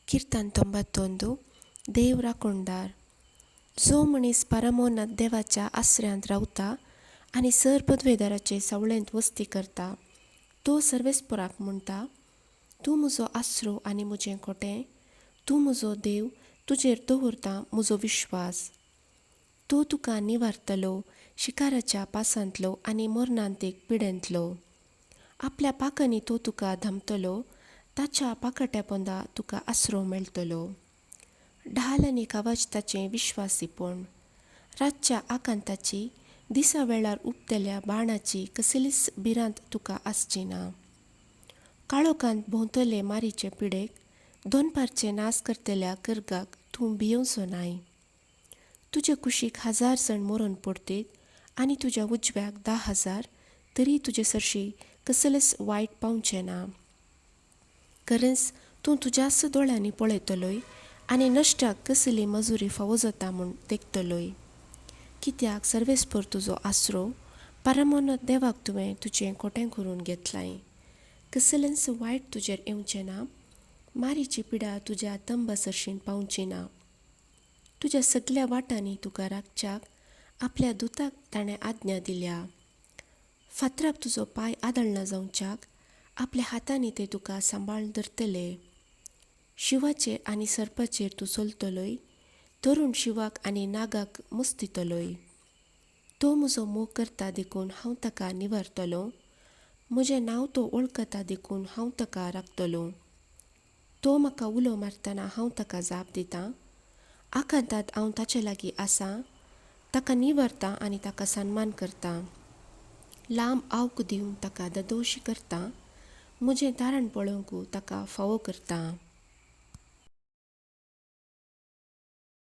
कीर्तन 91 देव राखणदार. जो मनीस परमोन्नत देवाच्या आश्रयांत रावता आनी सर पदवेदाराचे सावळेंत वस्ती करता, तो सर्वेस्पराक म्हणटा, तूं म्हजो आसरो आनी म्हजें खोटें, तूं म्हजो देव, तुजेर दवरता म्हजो विश्वास. तो तुका निवारतलो शिकाराच्या पासांतलो आनी मरणांतीक पिडेंतलो. आपल्या पाखांनी तो तुका धांपतलो, ताच्या पाकट्या पोंदा तुका आसरो मेळटलो. ढाल आनी कावच ताचें विश्वासीपण. रातच्या आकांताची, दिसा वेळार उबतेल्या बाणाची कसलीच भिरांत तुका आसची ना. काळोखांत भोंवतले मारीचे पिडेक, दोनपारचे नास करतल्या कर्गाक तूं भियोवचो नाय. तुजे कुशीक 1000 जण मरून पडटीत आनी तुज्या उजव्याक 10,000, तरी तुजे सरशी कसलेंच वायट पावचें ना. खरेंच तूं तुज्याच दोळ्यांनी पळयतलोय आनी नश्टाक कसली मजुरी फावो जाता म्हूण देखतलोय. कित्याक सर्वेस्पर तुजो आसरो, परमोन्नत देवाक तुवें तुजें खोटें करून घेतलाय. कसलेंच वायट तुजेर येवचें ना, मारीची पिडा तुज्या तंबा सरशीन पावची ना. तुज्या सगल्या वाटांनी तुका राखच्याक आपल्या दुताक ताणें आज्ञा दिल्या. फातराक तुजो पांय आदळना जावच्याक आपल्या हातांनी ते तुका सांबाळून धरतले. शिवाचेर आनी सर्पाचेर तूं चलतलोय, धरून शिवाक आनी नागाक मुस्तितलोय. तो म्हजो मोग करता देखून हांव ताका निवारतलों, म्हजें नांव तो वळखता देखून हांव ताका राखतलों. तो म्हाका उलो मारतना हांव ताका जाप दितां. आकांतांत हांव ताचे लागीं आसां, ताका निवारतां आनी ताका सन्मान करतां. लांब आवक दिवन ताका ददोशी करतां, म्हजें दारण पळोवंकू ताका फावो करतां.